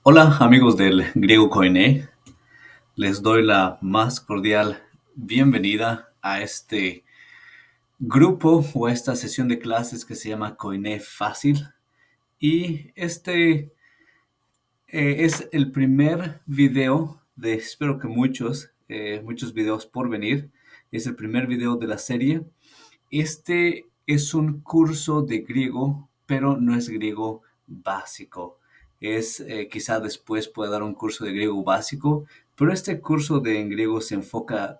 Hola amigos del Griego Koiné, les doy la más cordial bienvenida a este grupo o a esta sesión de clases que se llama Koiné Fácil. Y es el primer video de, espero que muchos videos por venir. Es el primer video de la serie. Este es un curso de griego, pero no es griego básico. Quizá después pueda dar un curso de griego básico, pero este curso de griego se enfoca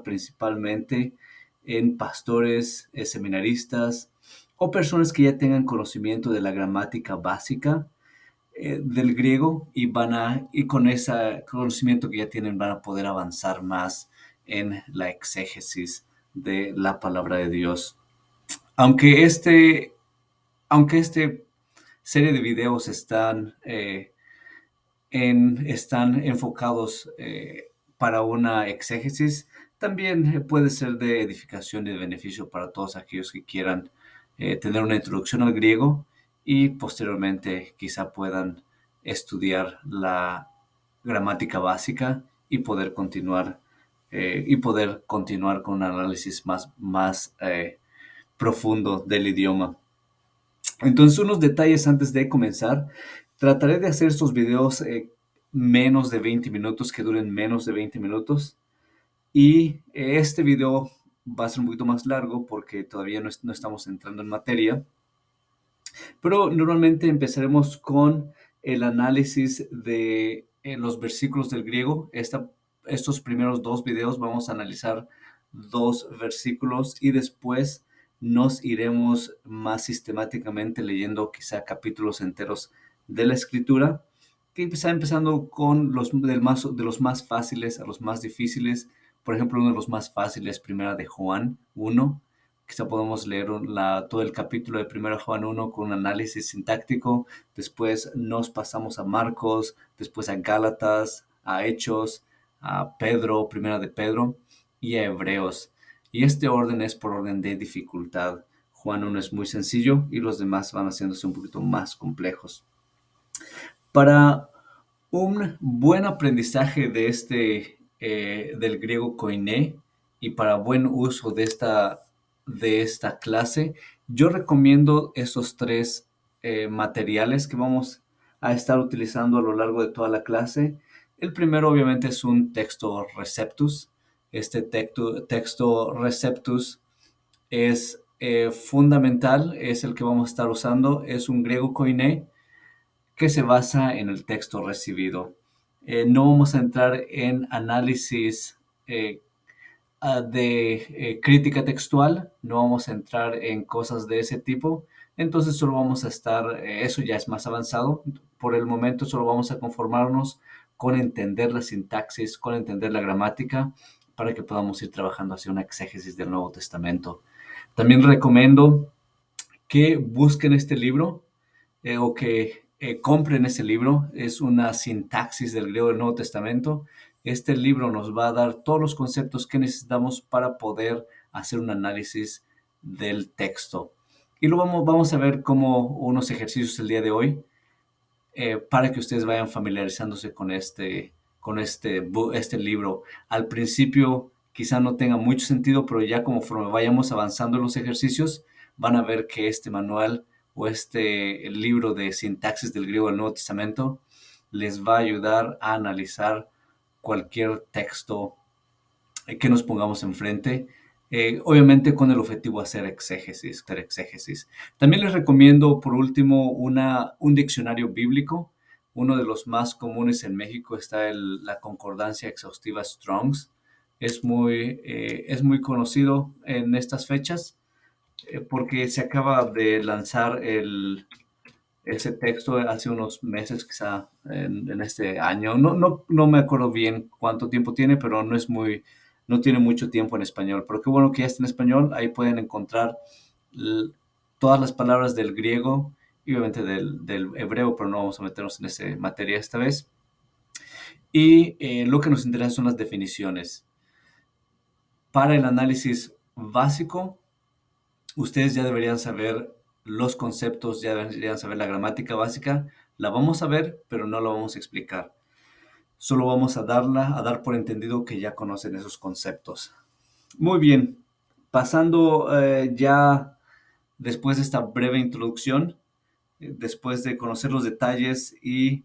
principalmente en pastores, seminaristas o personas que ya tengan conocimiento de la gramática básica del griego y con ese conocimiento que ya tienen van a poder avanzar más en la exégesis de la palabra de Dios. Aunque aunque este serie de videos están enfocados para una exégesis, también puede ser de edificación y de beneficio para todos aquellos que quieran tener una introducción al griego y posteriormente quizá puedan estudiar la gramática básica y poder continuar con un análisis más profundo del idioma. Entonces, unos detalles antes de comenzar. Trataré de hacer estos videos menos de 20 minutos, que duren menos de 20 minutos. Y este video va a ser un poquito más largo porque todavía no estamos entrando en materia. Pero normalmente empezaremos con el análisis de los versículos del griego. Estos primeros dos videos vamos a analizar dos versículos y después nos iremos más sistemáticamente leyendo quizá capítulos enteros de la escritura, que empezando con de los más fáciles a los más difíciles. Por ejemplo, uno de los más fáciles, Primera de Juan 1. Quizá podemos leer todo el capítulo de 1 Juan 1 con un análisis sintáctico. Después nos pasamos a Marcos, después a Gálatas, a Hechos, a Pedro, Primera de Pedro y a Hebreos. Y este orden es por orden de dificultad. Juan 1 es muy sencillo y los demás van haciéndose un poquito más complejos. Para un buen aprendizaje del griego koiné y para buen uso de esta clase, yo recomiendo esos tres materiales que vamos a estar utilizando a lo largo de toda la clase. El primero obviamente es un texto receptus. Este texto receptus es fundamental, es el que vamos a estar usando, es un griego koiné que se basa en el texto recibido. No vamos a entrar en análisis eh, de crítica textual, no vamos a entrar en cosas de ese tipo, entonces solo vamos a eso ya es más avanzado, por el momento solo vamos a conformarnos con entender la sintaxis, con entender la gramática, para que podamos ir trabajando hacia una exégesis del Nuevo Testamento. También recomiendo que busquen este libro o que compren ese libro. Es una sintaxis del griego del Nuevo Testamento. Este libro nos va a dar todos los conceptos que necesitamos para poder hacer un análisis del texto. Y vamos a ver como unos ejercicios el día de hoy para que ustedes vayan familiarizándose con este libro. Al principio quizá no tenga mucho sentido, pero ya conforme vayamos avanzando en los ejercicios, van a ver que este manual o el libro de sintaxis del griego del Nuevo Testamento les va a ayudar a analizar cualquier texto que nos pongamos enfrente, obviamente con el objetivo de hacer exégesis. También les recomiendo, por último, un diccionario bíblico. Uno de los más comunes en México está la Concordancia Exhaustiva Strong's. Es muy conocido en estas fechas porque se acaba de lanzar ese texto hace unos meses, quizá en este año. No me acuerdo bien cuánto tiempo tiene, pero no tiene mucho tiempo en español. Pero qué bueno que ya está en español. Ahí pueden encontrar l- todas las palabras del griego y obviamente del hebreo, pero no vamos a meternos en esa materia esta vez. Y lo que nos interesa son las definiciones. Para el análisis básico, ustedes ya deberían saber los conceptos, ya deberían saber la gramática básica. La vamos a ver, pero no la vamos a explicar. Solo vamos a dar por entendido que ya conocen esos conceptos. Muy bien, pasando ya después de esta breve introducción, después de conocer los detalles y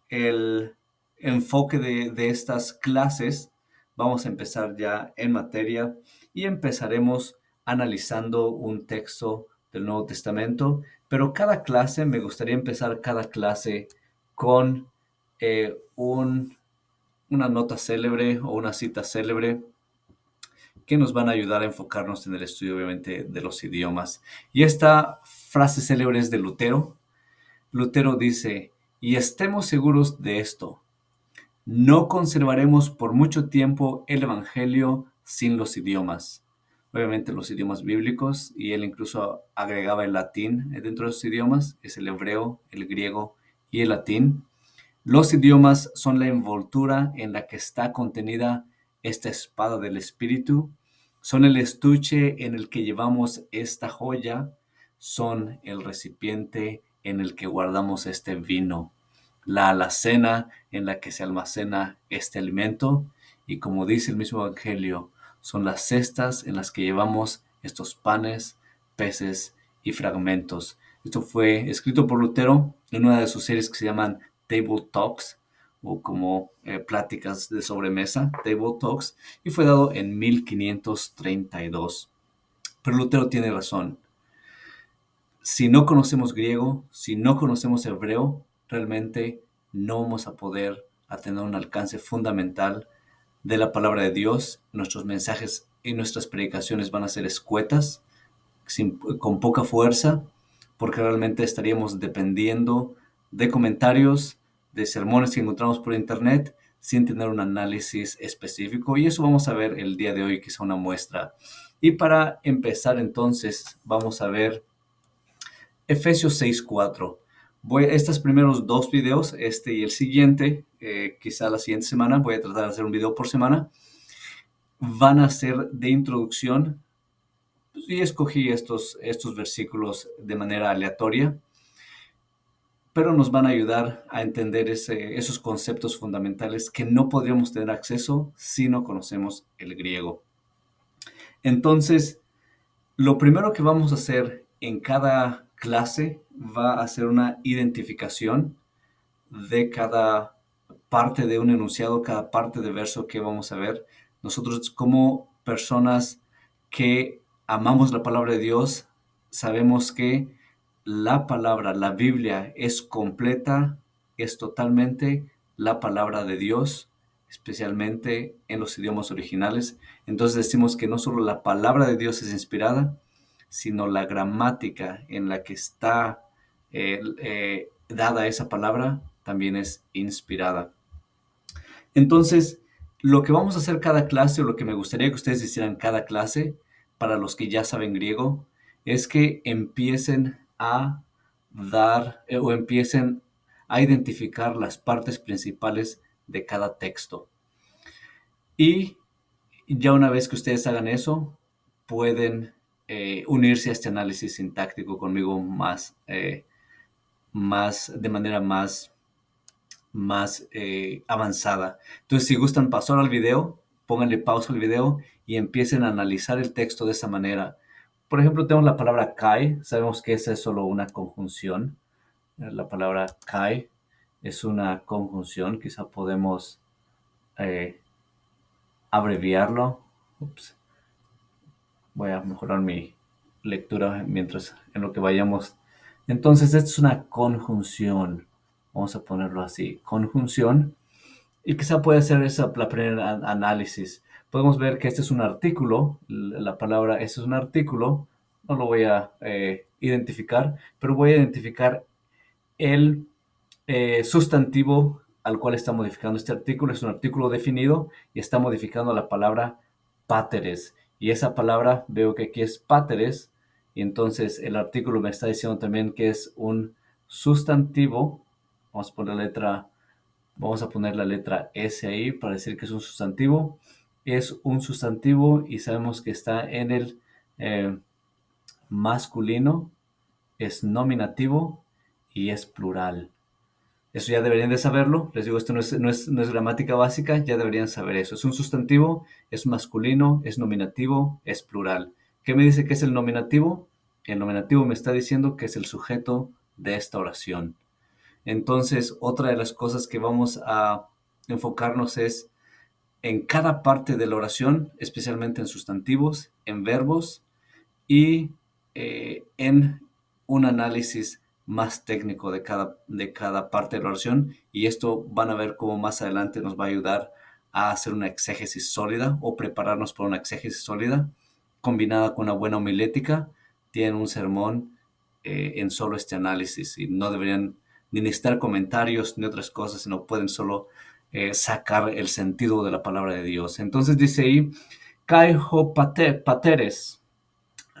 el enfoque de estas clases, vamos a empezar ya en materia y empezaremos analizando un texto del Nuevo Testamento, pero cada clase, me gustaría empezar cada clase con una nota célebre o una cita célebre que nos van a ayudar a enfocarnos en el estudio, obviamente, de los idiomas. Y esta frase célebre es de Lutero. Lutero dice, y estemos seguros de esto, no conservaremos por mucho tiempo el Evangelio sin los idiomas. Obviamente los idiomas bíblicos, y él incluso agregaba el latín dentro de sus idiomas, es el hebreo, el griego y el latín. Los idiomas son la envoltura en la que está contenida esta espada del Espíritu, son el estuche en el que llevamos esta joya, son el recipiente en el que guardamos este vino, la alacena en la que se almacena este alimento y, como dice el mismo Evangelio, son las cestas en las que llevamos estos panes, peces y fragmentos. Esto fue escrito por Lutero en una de sus series que se llaman Table Talks, o como pláticas de sobremesa, Table Talks, y fue dado en 1532. Pero Lutero tiene razón. Si no conocemos griego, si no conocemos hebreo, realmente no vamos a poder tener un alcance fundamental de la palabra de Dios. Nuestros mensajes y nuestras predicaciones van a ser escuetas, con poca fuerza, porque realmente estaríamos dependiendo de comentarios, de sermones que encontramos por internet, sin tener un análisis específico. Y eso vamos a ver el día de hoy, quizá una muestra. Y para empezar entonces, vamos a ver Efesios 6:4. Estos primeros dos videos, este y el siguiente, quizá la siguiente semana, voy a tratar de hacer un video por semana, van a ser de introducción. Y escogí estos versículos de manera aleatoria, pero nos van a ayudar a entender esos conceptos fundamentales que no podríamos tener acceso si no conocemos el griego. Entonces, lo primero que vamos a hacer en cada clase va a ser una identificación de cada parte de un enunciado, cada parte de verso que vamos a ver. Nosotros, como personas que amamos la palabra de Dios, sabemos que la palabra, la Biblia, es completa, es totalmente la palabra de Dios, especialmente en los idiomas originales. Entonces decimos que no solo la palabra de Dios es inspirada, sino la gramática en la que está dada esa palabra también es inspirada. Entonces, lo que vamos a hacer cada clase, o lo que me gustaría que ustedes hicieran cada clase, para los que ya saben griego, es que empiecen a o empiecen a identificar las partes principales de cada texto. Y ya una vez que ustedes hagan eso, pueden unirse a este análisis sintáctico conmigo de manera más avanzada. Entonces, si gustan pasar al video, pónganle pausa al video y empiecen a analizar el texto de esa manera. Por ejemplo, tenemos la palabra kai. Sabemos que esa es solo una conjunción. La palabra kai es una conjunción. Quizá podemos eh, abreviarlo. Ups. Voy a mejorar mi lectura mientras en lo que vayamos. Entonces, esta es una conjunción. Vamos a ponerlo así, conjunción. Y quizá puede ser esa la primera análisis. Podemos ver que este es un artículo, la palabra este es un artículo, no lo voy a identificar, pero voy a identificar el sustantivo al cual está modificando este artículo. Es un artículo definido y está modificando la palabra páteres. Y esa palabra veo que aquí es páteres, y entonces el artículo me está diciendo también que es un sustantivo. Vamos a poner la letra S ahí para decir que es un sustantivo. Es un sustantivo y sabemos que está en el masculino, es nominativo y es plural. Eso ya deberían de saberlo. Les digo, esto no es gramática básica, ya deberían saber eso. Es un sustantivo, es masculino, es nominativo, es plural. ¿Qué me dice que es el nominativo? El nominativo me está diciendo que es el sujeto de esta oración. Entonces, otra de las cosas que vamos a enfocarnos es en cada parte de la oración, especialmente en sustantivos, en verbos y en un análisis más técnico de cada parte de la oración. Y esto van a ver cómo más adelante nos va a ayudar a hacer una exégesis sólida o prepararnos para una exégesis sólida combinada con una buena homilética. Tienen un sermón en solo este análisis y no deberían ni necesitar comentarios ni otras cosas, sino pueden solo sacar el sentido de la palabra de Dios. Entonces dice ahí, kai ho pateres,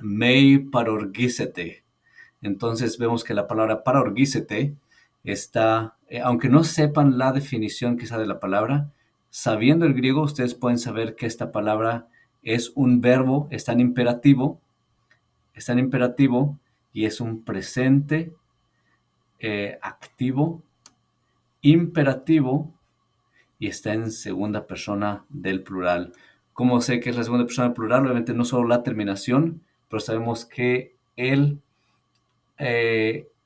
mei parorgícete. Entonces vemos que la palabra parorgícete está, aunque no sepan la definición quizá de la palabra, sabiendo el griego, ustedes pueden saber que esta palabra es un verbo, está en imperativo y es un presente activo, imperativo y está en segunda persona del plural. ¿Cómo sé que es la segunda persona del plural? Obviamente no solo la terminación, pero sabemos que el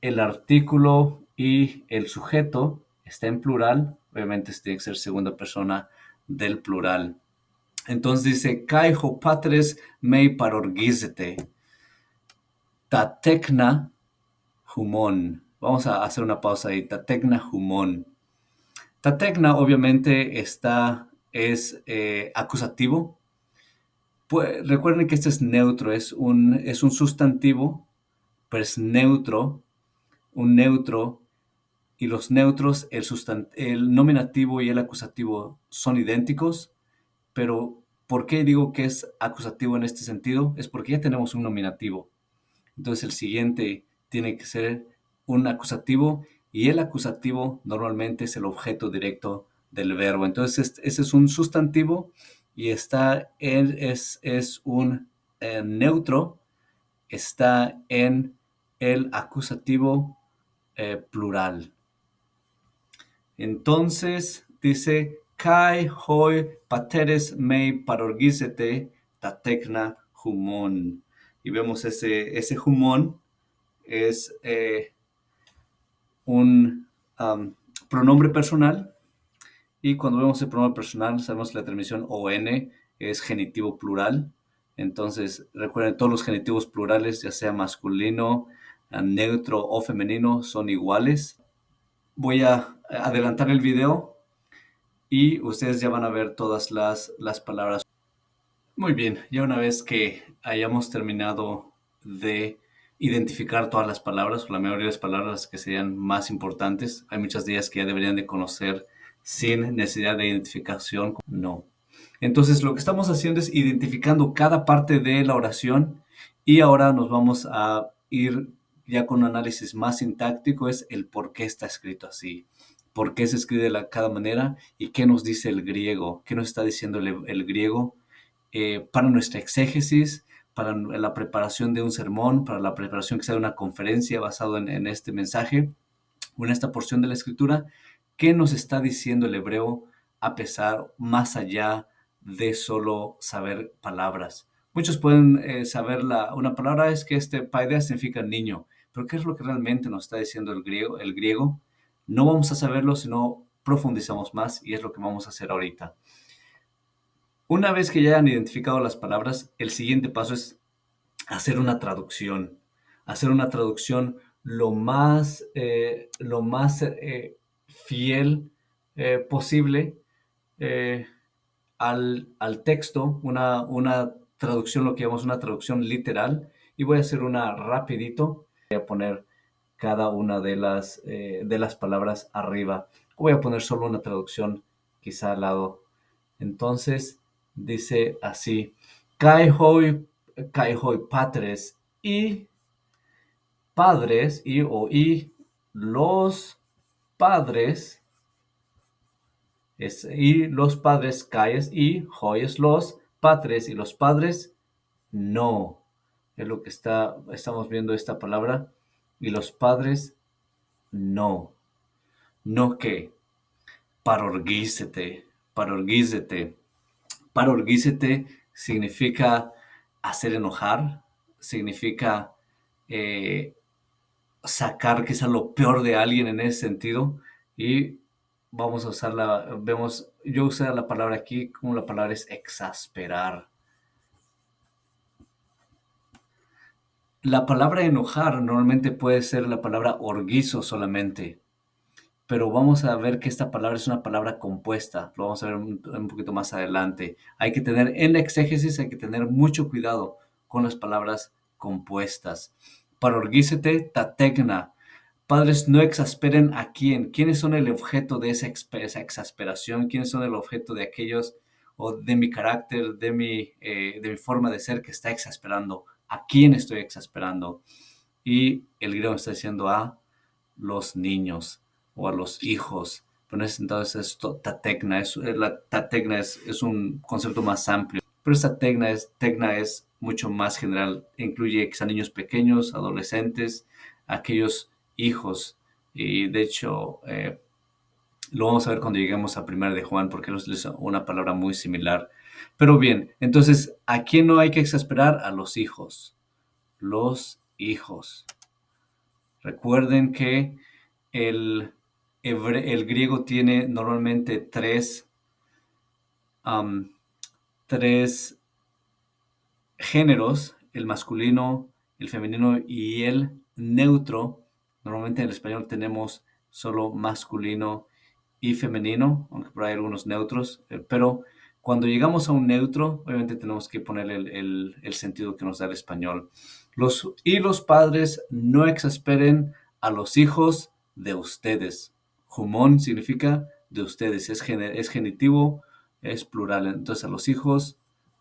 artículo y el sujeto está en plural. Obviamente tiene que ser segunda persona del plural. Entonces dice, kai ho patres mei parorgizete, ta tecna humon. Vamos a hacer una pausa ahí, ta tecna humon. Tatecna obviamente es acusativo. Pues, recuerden que este es neutro, es un sustantivo, pero es neutro, un neutro, y los neutros, el nominativo y el acusativo son idénticos, pero ¿por qué digo que es acusativo en este sentido? Es porque ya tenemos un nominativo. Entonces el siguiente tiene que ser un acusativo y el acusativo normalmente es el objeto directo del verbo. Entonces ese es un sustantivo y es un neutro, está en el acusativo plural. Entonces dice, kai hoi pateres mei parorgizete ta tecna humon. Y vemos ese humon es un pronombre personal. Y cuando vemos el pronombre personal, sabemos que la terminación on es genitivo plural. Entonces, recuerden, todos los genitivos plurales, ya sea masculino, neutro o femenino, son iguales. Voy a adelantar el video y ustedes ya van a ver todas las palabras. Muy bien, ya una vez que hayamos terminado de identificar todas las palabras, o la mayoría de las palabras que serían más importantes, hay muchas de ellas que ya deberían de conocer sin necesidad de identificación. No. Entonces, lo que estamos haciendo es identificando cada parte de la oración y ahora nos vamos a ir ya con un análisis más sintáctico, es el por qué está escrito así, por qué se escribe de cada manera y qué nos dice el griego, qué nos está diciendo el griego para nuestra exégesis, para la preparación de un sermón, para la preparación que sea de una conferencia basado en este mensaje o en esta porción de la escritura. ¿Qué nos está diciendo el hebreo a pesar, más allá de solo saber palabras? Muchos pueden saber una palabra, es que paideia significa niño, pero ¿qué es lo que realmente nos está diciendo el griego? No vamos a saberlo si no profundizamos más y es lo que vamos a hacer ahorita. Una vez que ya hayan identificado las palabras, el siguiente paso es hacer una traducción. Hacer una traducción lo más fiel posible al texto, una traducción, lo que llamamos una traducción literal. Y voy a hacer una rapidito. Voy a poner cada una de las palabras arriba. Voy a poner solo una traducción quizá al lado. Entonces dice así, kai hoi patres y padres y los padres y los padres caes y joyes los padres y los padres no. Es lo que estamos viendo esta palabra. Y los padres no. no que, parorguícete, parorguícete. Parorguícete significa hacer enojar, significa eh, sacar quizá lo peor de alguien en ese sentido. Y vamos a usarla, yo usé la palabra aquí como la palabra es exasperar. La palabra enojar normalmente puede ser la palabra orguizo solamente, pero vamos a ver que esta palabra es una palabra compuesta. Lo vamos a ver un poquito más adelante. Hay que tener, en la exégesis, hay que tener mucho cuidado con las palabras compuestas. Parorguícete, tategna. Padres, no exasperen a quién. ¿Quiénes son el objeto de esa exasperación? ¿Quiénes son el objeto de aquellos o de mi carácter, de mi forma de ser que está exasperando? ¿A quién estoy exasperando? Y el griego está diciendo a los niños o a los hijos. Pero entonces esto, tategna, la tategna es un concepto más amplio. Pero esta tecna es mucho más general. Incluye a niños pequeños, adolescentes, aquellos hijos. Y de hecho, lo vamos a ver cuando lleguemos a 1 de Juan, porque es una palabra muy similar. Pero bien, entonces, ¿a quién no hay que exasperar? A los hijos. Los hijos. Recuerden que el, el griego tiene normalmente tres géneros, el masculino, el femenino y el neutro. Normalmente en el español tenemos solo masculino y femenino, aunque por ahí hay algunos neutros, pero cuando llegamos a un neutro, obviamente tenemos que poner el sentido que nos da el español. Los padres no exasperen a los hijos de ustedes. Humón significa de ustedes, es genitivo, es plural. Entonces a los hijos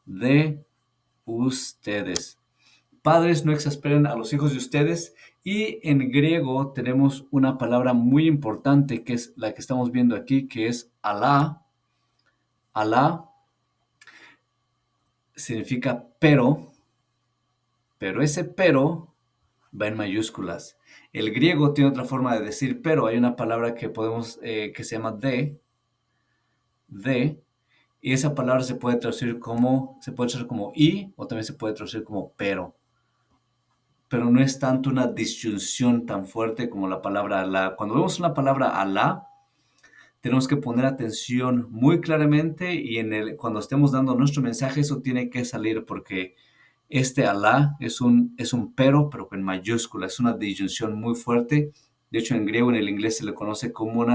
de ustedes. Padres, no exasperen a los hijos de ustedes. Y en griego tenemos una palabra muy importante que es la que estamos viendo aquí, que es alá. Alá significa pero ese pero va en mayúsculas. El griego tiene otra forma de decir pero. Hay una palabra que que se llama de, y esa palabra se puede traducir como y, o también se puede traducir como pero no es tanto una disyunción tan fuerte como la palabra Alá. Cuando vemos una palabra Alá, tenemos que poner atención muy claramente y cuando estemos dando nuestro mensaje eso tiene que salir porque este Alá es un pero con mayúscula, es una disyunción muy fuerte. De hecho, en griego, en el inglés se le conoce como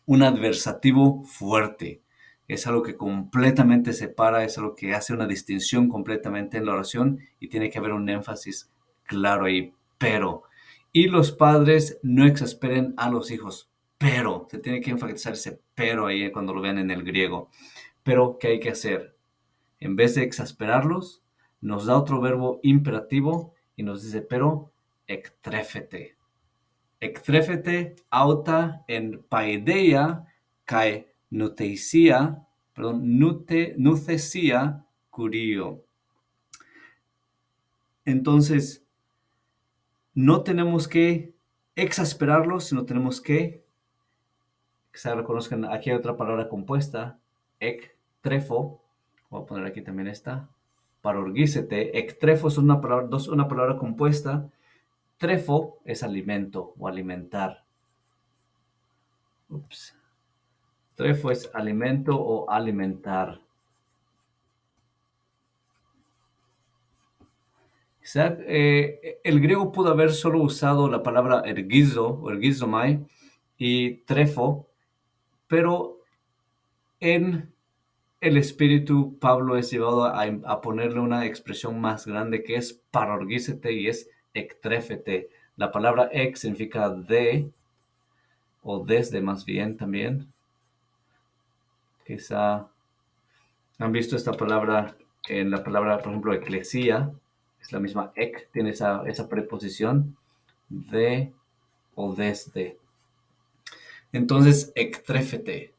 un adversativo fuerte. Es algo que completamente separa, es algo que hace una distinción completamente en la oración y tiene que haber un énfasis claro ahí. Pero, y los padres no exasperen a los hijos. Pero, se tiene que enfatizar ese pero ahí cuando lo vean en el griego. Pero, ¿qué hay que hacer? En vez de exasperarlos, nos da otro verbo imperativo y nos dice, pero, ectréfete. Εκτρέφεται auta en paideia kai nuteisia, perdón, nucesia curio. Entonces, no tenemos que exasperarlos, sino tenemos que se reconozcan. Aquí hay otra palabra compuesta, ectrefo. Voy a poner aquí también esta. Parorguícete. Ectrefo es una palabra compuesta. Trefo es alimento o alimentar. Ups. Trefo es alimento o alimentar. El griego pudo haber solo usado la palabra ergizo o ergizomai y trefo, pero en el espíritu Pablo es llevado a ponerle una expresión más grande que es parorgícete y es ectréfete. La palabra ex significa de o desde más bien también. Quizá han visto esta palabra en la palabra, por ejemplo, eclesía. Es la misma ec, tiene esa preposición de o desde. Entonces, ectréfete.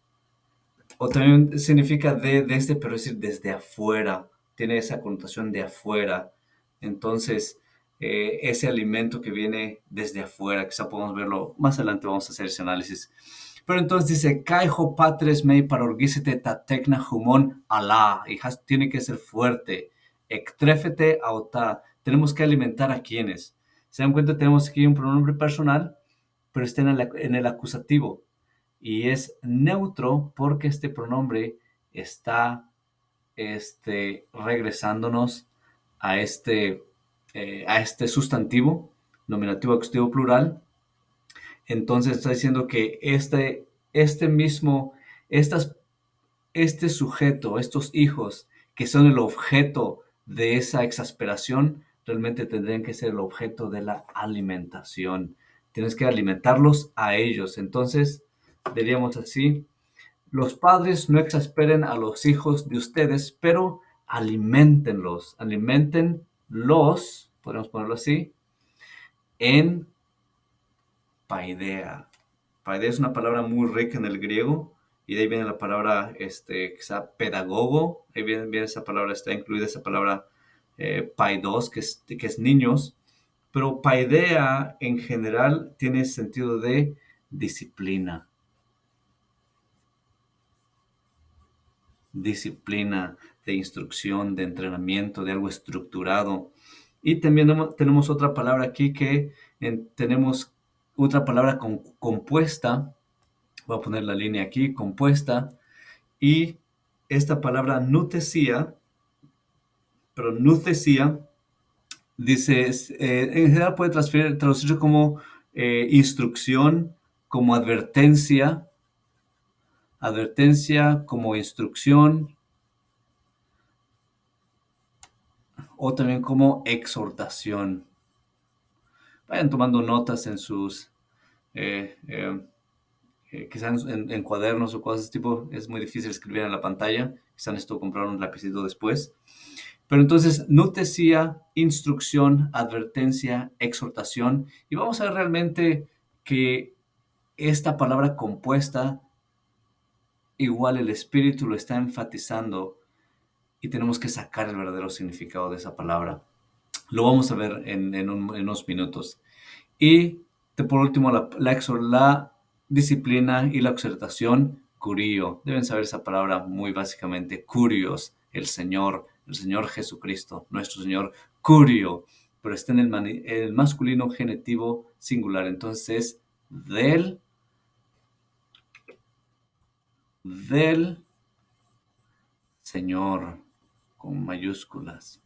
O también significa desde, pero es decir, desde afuera. Tiene esa connotación de afuera. Entonces, ese alimento que viene desde afuera. Quizá podemos verlo más adelante, vamos a hacer ese análisis. Pero entonces dice, Kaijo patres mei parorgisite ta tecna humon alá. Hijas, tiene que ser fuerte. Ectréfete auta. Tenemos que alimentar a quienes. ¿Se dan cuenta? Tenemos aquí un pronombre personal, pero está en el acusativo. Y es neutro porque este pronombre está regresándonos a este sustantivo, nominativo, acusativo, plural. Entonces está diciendo que estas, este sujeto, estos hijos que son el objeto de esa exasperación, realmente tendrían que ser el objeto de la alimentación. Tienes que alimentarlos a ellos. Entonces, diríamos así, los padres no exasperen a los hijos de ustedes, pero alimentenlos, podemos ponerlo así, en paideia. Paideia es una palabra muy rica en el griego y de ahí viene la palabra quizá pedagogo, ahí viene esa palabra, está incluida esa palabra paidos, que es niños, pero paideia en general tiene sentido de disciplina. Disciplina, de instrucción, de entrenamiento, de algo estructurado. Y también tenemos otra palabra aquí tenemos otra palabra compuesta. Voy a poner la línea aquí, compuesta. Y esta palabra nutesia, pero nutesia, dice, en general puede traducirse como instrucción, como advertencia, como instrucción, o también como exhortación. Vayan tomando notas en sus, eh, eh, quizás en cuadernos o cosas de ese tipo. Es muy difícil escribir en la pantalla. Quizás necesito comprar un lapicito después. Pero entonces, noticia, instrucción, advertencia, exhortación. Y vamos a ver realmente que esta palabra compuesta, igual el Espíritu lo está enfatizando y tenemos que sacar el verdadero significado de esa palabra. Lo vamos a ver en unos minutos. Y por último, la disciplina y la exhortación, curio. Deben saber esa palabra muy básicamente, curios, el Señor Jesucristo, nuestro Señor, curio, pero está en el masculino genitivo singular. Entonces, del Señor, con mayúsculas,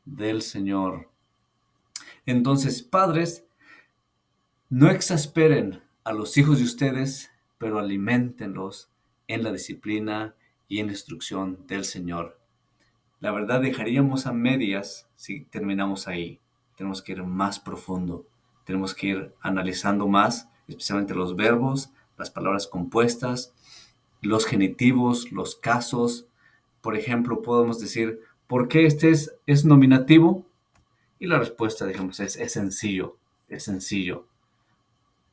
del Señor. Entonces, padres, no exasperen a los hijos de ustedes, pero aliméntenlos en la disciplina y en la instrucción del Señor. La verdad, dejaríamos a medias si terminamos ahí. Tenemos que ir más profundo. Tenemos que ir analizando más, especialmente los verbos, las palabras compuestas, los genitivos, los casos. Por ejemplo, podemos decir, ¿por qué es nominativo? Y la respuesta, digamos, es sencillo. Es sencillo.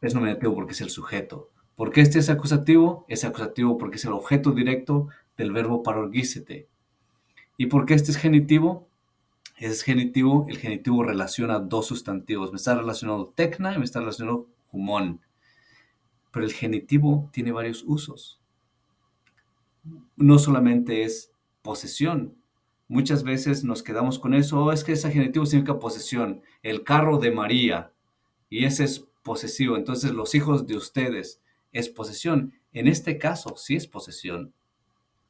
Es nominativo porque es el sujeto. ¿Por qué este es acusativo? Es acusativo porque es el objeto directo del verbo parorgísete. ¿Y por qué este es genitivo? Es genitivo, el genitivo relaciona dos sustantivos. Me está relacionando tecna y me está relacionando humón. Pero el genitivo tiene varios usos. No solamente es posesión. Muchas veces nos quedamos con eso. Oh, es que ese genitivo significa posesión. El carro de María. Y ese es posesivo. Entonces los hijos de ustedes es posesión. En este caso sí es posesión.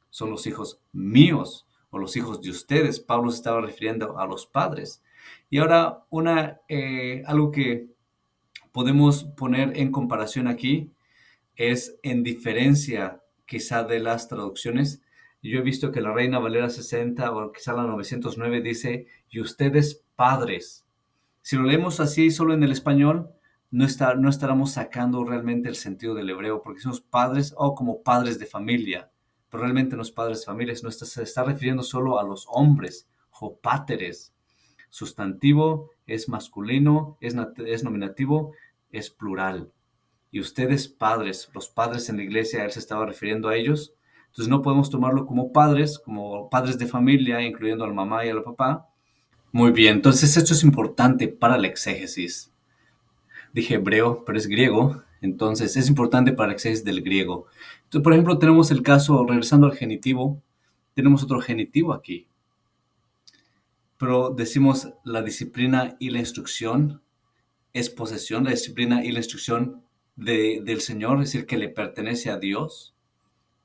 Son los hijos míos o los hijos de ustedes. Pablo se estaba refiriendo a los padres. Y ahora algo que podemos poner en comparación aquí es en diferencia quizá de las traducciones. Yo he visto que la Reina Valera 60 o quizá la 909 dice, y ustedes padres. Si lo leemos así solo en el español, no estaremos sacando realmente el sentido del hebreo, porque somos padres o como padres de familia, pero realmente no es padres de familia, se está refiriendo solo a los hombres, o páteres. Sustantivo es masculino, es nominativo, es plural. Y ustedes padres, los padres en la iglesia, él se estaba refiriendo a ellos. Entonces no podemos tomarlo como padres de familia, incluyendo a la mamá y al papá, Muy bien, entonces esto es importante para la exégesis. Dije hebreo, pero es griego, entonces es importante para la exégesis del griego. Entonces, por ejemplo, tenemos el caso, regresando al genitivo, tenemos otro genitivo aquí, pero decimos la disciplina y la instrucción es posesión, la disciplina y la instrucción del Señor, es decir, que le pertenece a Dios.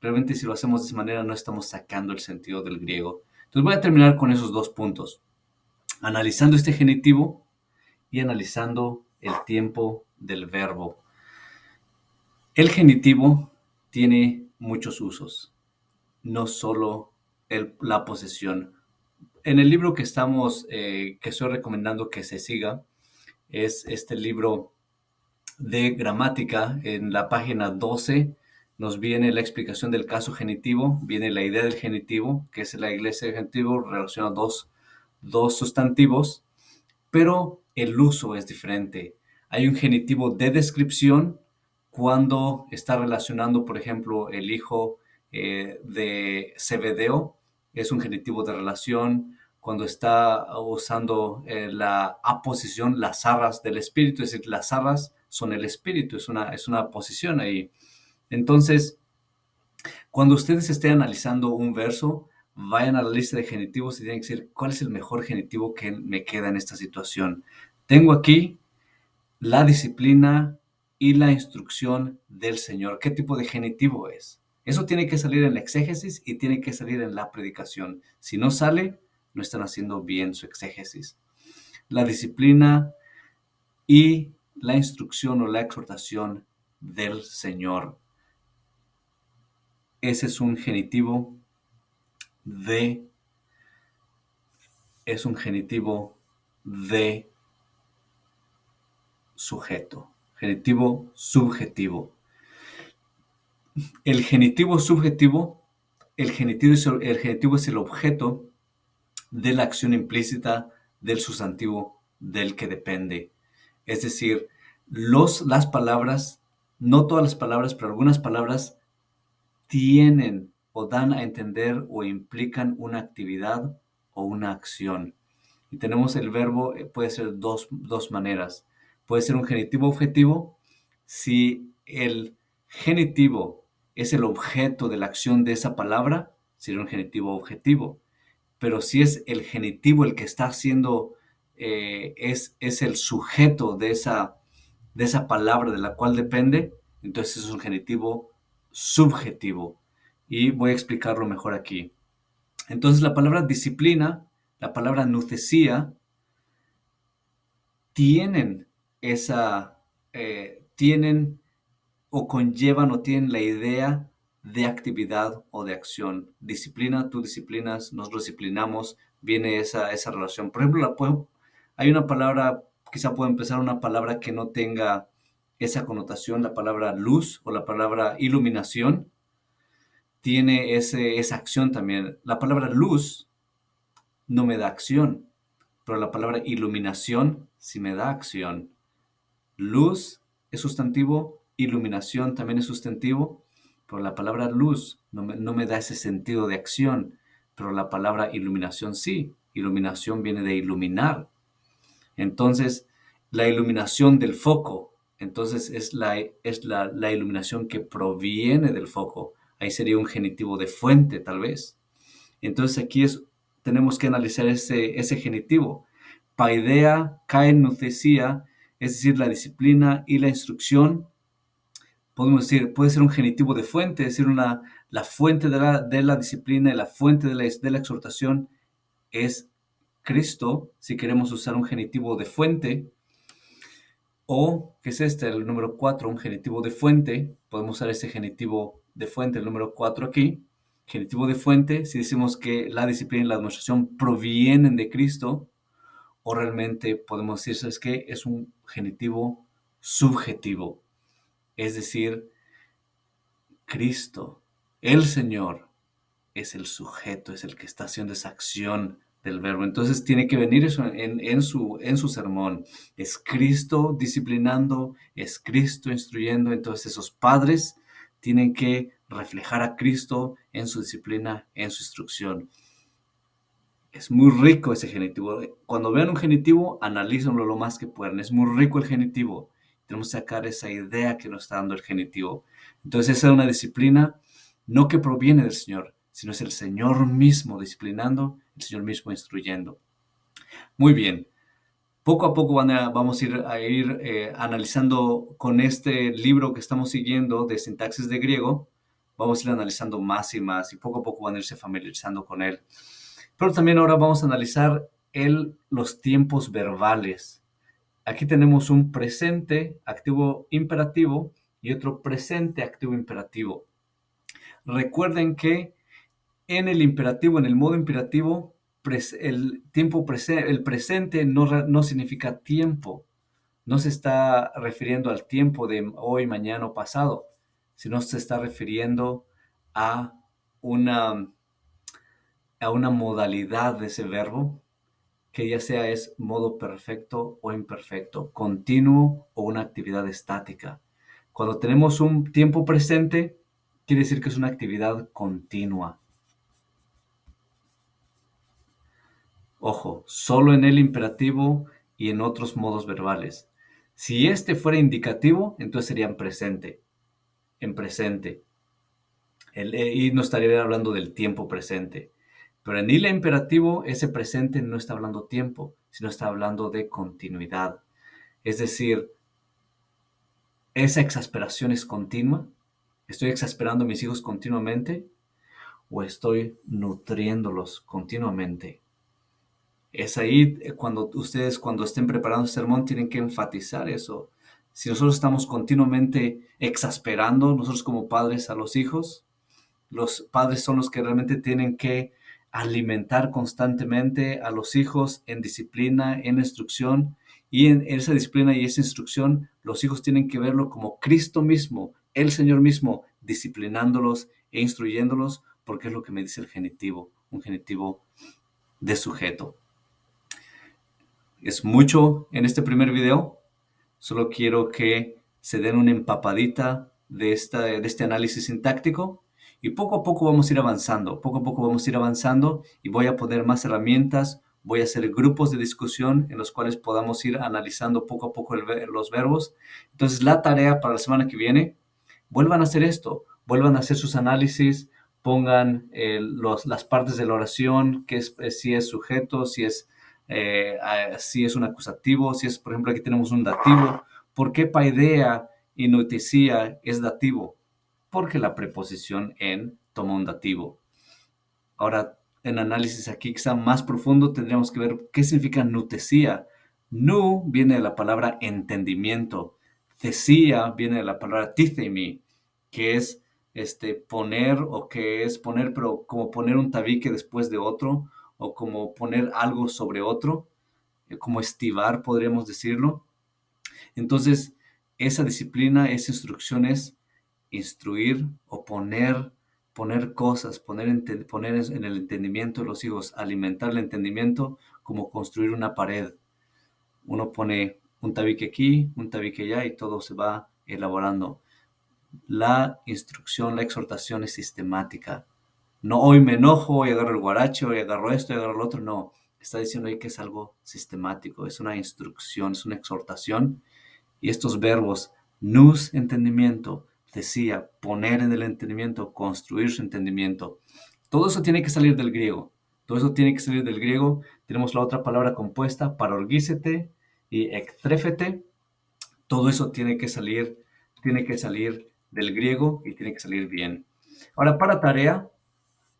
Realmente si lo hacemos de esa manera no estamos sacando el sentido del griego. Entonces voy a terminar con esos dos puntos, analizando este genitivo y analizando el tiempo del verbo. El genitivo tiene muchos usos, no solo la posesión. En el libro que estoy recomendando que se siga, es este libro de gramática. En la página 12 nos viene la explicación del caso genitivo, viene la idea del genitivo, que es la iglesia del genitivo, relaciona dos sustantivos, pero el uso es diferente. Hay un genitivo de descripción cuando está relacionando, por ejemplo, el hijo de Zebedeo, es un genitivo de relación. Cuando está usando la aposición, las arras del espíritu, es decir, las arras son el espíritu, es una posición ahí. Entonces, cuando ustedes estén analizando un verso, vayan a la lista de genitivos y tienen que decir cuál es el mejor genitivo que me queda en esta situación. Tengo aquí la disciplina y la instrucción del Señor. ¿Qué tipo de genitivo es? Eso tiene que salir en la exégesis y tiene que salir en la predicación. Si no sale, no están haciendo bien su exégesis. La disciplina y la instrucción o la exhortación del Señor. Ese de, es un genitivo de sujeto, genitivo subjetivo. El genitivo subjetivo, el genitivo es el objeto de la acción implícita del sustantivo del que depende. Es decir, las palabras, no todas las palabras, pero algunas palabras tienen o dan a entender o implican una actividad o una acción. Y tenemos el verbo, puede ser dos maneras. Puede ser un genitivo objetivo si el genitivo es el objeto de la acción de esa palabra, sería un genitivo objetivo. Pero si es el genitivo el que está haciendo, es el sujeto de esa palabra de la cual depende, entonces es un genitivo subjetivo. Y voy a explicarlo mejor aquí. Entonces la palabra disciplina, la palabra nucesía, tienen tienen o conllevan o tienen la idea de actividad o de acción. Disciplina, tú disciplinas, nosotros disciplinamos, viene esa relación. Por ejemplo, hay una palabra, quizá pueda empezar una palabra que no tenga esa connotación, la palabra luz o la palabra iluminación, tiene esa acción también. La palabra luz no me da acción, pero la palabra iluminación sí me da acción. Luz es sustantivo, iluminación también es sustantivo, pero la palabra luz no me da ese sentido de acción, pero la palabra iluminación sí. Iluminación viene de iluminar. Entonces, la iluminación del foco, entonces es la iluminación que proviene del foco. Ahí sería un genitivo de fuente, tal vez. Entonces aquí tenemos que analizar ese genitivo. Paideia, kaenuthesia, es decir, la disciplina y la instrucción. Podemos decir, puede ser un genitivo de fuente, es decir, la fuente de la disciplina y la fuente de la exhortación es Cristo, si queremos usar un genitivo de fuente. O, ¿qué es el número 4? Un genitivo de fuente. Podemos usar ese genitivo de fuente, el número 4 aquí. Genitivo de fuente, si decimos que la disciplina y la demostración provienen de Cristo, o realmente podemos decir, ¿sabes qué? Es un genitivo subjetivo. Es decir, Cristo, el Señor, es el sujeto, es el que está haciendo esa acción del verbo. Entonces tiene que venir eso en su sermón. Es Cristo disciplinando, es Cristo instruyendo. Entonces esos padres tienen que reflejar a Cristo en su disciplina, en su instrucción. Es muy rico ese genitivo. Cuando vean un genitivo, analícenlo lo más que puedan. Es muy rico el genitivo. Tenemos que sacar esa idea que nos está dando el genitivo. Entonces, esa es una disciplina no que proviene del Señor, sino es el Señor mismo disciplinando, el Señor mismo instruyendo. Muy bien. Poco a poco vamos a ir analizando con este libro que estamos siguiendo de sintaxis de griego, vamos a ir analizando más y más y poco a poco van a irse familiarizando con él. Pero también ahora vamos a analizar los tiempos verbales. Aquí tenemos un presente activo imperativo y otro presente activo imperativo. Recuerden que en el imperativo, en el modo imperativo, el presente no significa tiempo. No se está refiriendo al tiempo de hoy, mañana o pasado, sino se está refiriendo a una, a una modalidad de ese verbo, que ya sea es modo perfecto o imperfecto, continuo o una actividad estática. Cuando tenemos un tiempo presente, quiere decir que es una actividad continua. Ojo, solo en el imperativo y en otros modos verbales. Si este fuera indicativo, entonces sería en presente. Y no estaría hablando del tiempo presente. Pero en el imperativo, ese presente no está hablando tiempo, sino está hablando de continuidad. Es decir, esa exasperación es continua. ¿Estoy exasperando a mis hijos continuamente o estoy nutriéndolos continuamente? Es ahí cuando ustedes, cuando estén preparando el sermón, tienen que enfatizar eso. Si nosotros estamos continuamente exasperando, nosotros como padres a los hijos, los padres son los que realmente tienen que alimentar constantemente a los hijos en disciplina, en instrucción, y en esa disciplina y esa instrucción, los hijos tienen que verlo como Cristo mismo, el Señor mismo, disciplinándolos e instruyéndolos, porque es lo que me dice el genitivo, un genitivo de sujeto. Es mucho en este primer video. Solo quiero que se den una empapadita de este análisis sintáctico y poco a poco vamos a ir avanzando. Poco a poco vamos a ir avanzando y voy a poner más herramientas. Voy a hacer grupos de discusión en los cuales podamos ir analizando poco a poco los verbos. Entonces, la tarea para la semana que viene, vuelvan a hacer esto. Vuelvan a hacer sus análisis. Pongan las partes de la oración, si es sujeto, si es un acusativo, si es, por ejemplo, aquí tenemos un dativo. ¿Por qué paideia y noticia es dativo? Porque la preposición en toma un dativo. Ahora, en análisis aquí quizá más profundo, tendríamos que ver qué significa nutesia. Nu viene de la palabra entendimiento. Thesia viene de la palabra tithemi, que es poner, o que es poner, pero como poner un tabique después de otro, o como poner algo sobre otro, como estivar, podríamos decirlo. Entonces, esa disciplina, esa instrucción es instruir o poner cosas, poner en el entendimiento de los hijos, alimentar el entendimiento como construir una pared. Uno pone un tabique aquí, un tabique allá y todo se va elaborando. La instrucción, la exhortación es sistemática. No hoy me enojo y agarro el guaracho y agarro esto y agarro lo otro. No, está diciendo ahí que es algo sistemático, es una instrucción, es una exhortación. Y estos verbos, nous, entendimiento, decía, poner en el entendimiento, construir su entendimiento. Todo eso tiene que salir del griego. Todo eso tiene que salir del griego. Tenemos la otra palabra compuesta, parorgícete y ektréfete. Todo eso tiene que salir del griego y tiene que salir bien. Ahora, para tarea,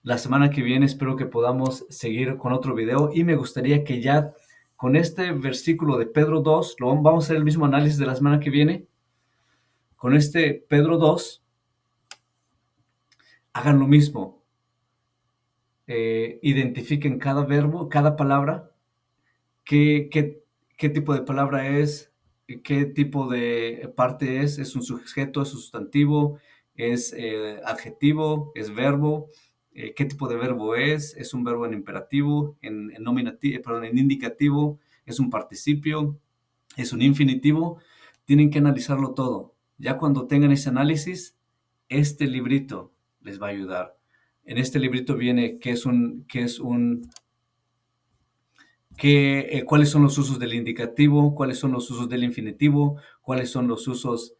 la semana que viene espero que podamos seguir con otro video y me gustaría que ya con este versículo de Pedro 2, vamos a hacer el mismo análisis de la semana que viene. Con este Pedro 2, hagan lo mismo. Identifiquen cada verbo, cada palabra, qué tipo de palabra es, qué tipo de parte es un sujeto, es un sustantivo, es adjetivo, es verbo, qué tipo de verbo es un verbo en imperativo, en indicativo, es un participio, es un infinitivo. Tienen que analizarlo todo. Ya cuando tengan ese análisis, este librito les va a ayudar. En este librito viene qué es un cuáles son los usos del indicativo, cuáles son los usos del infinitivo, cuáles son los usos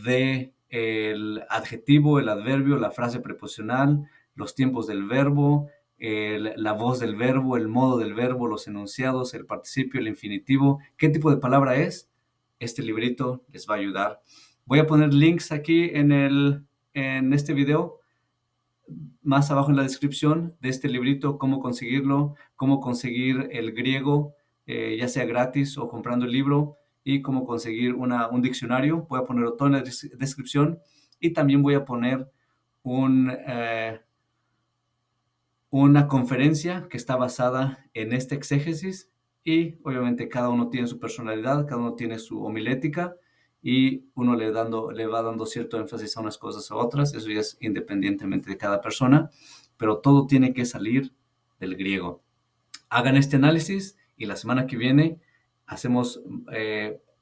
del adjetivo, el adverbio, la frase preposicional, los tiempos del verbo, la voz del verbo, el modo del verbo, los enunciados, el participio, el infinitivo. ¿Qué tipo de palabra es? Este librito les va a ayudar. Voy a poner links aquí en este video, más abajo en la descripción de este librito, cómo conseguirlo, cómo conseguir el griego, ya sea gratis o comprando el libro, y cómo conseguir un diccionario. Voy a ponerlo todo en la descripción, y también voy a poner un, una conferencia que está basada en este exégesis, y obviamente cada uno tiene su personalidad, cada uno tiene su homilética, y uno le va dando cierto énfasis a unas cosas a otras. Eso ya es independientemente de cada persona, pero todo tiene que salir del griego. Hagan este análisis y la semana que viene hacemos,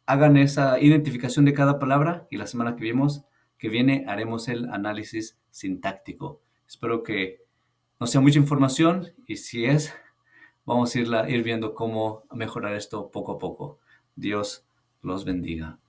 hagan esa identificación de cada palabra, y la semana que viene haremos el análisis sintáctico. Espero que no sea mucha información, y si es, vamos a ir viendo cómo mejorar esto poco a poco. Dios los bendiga.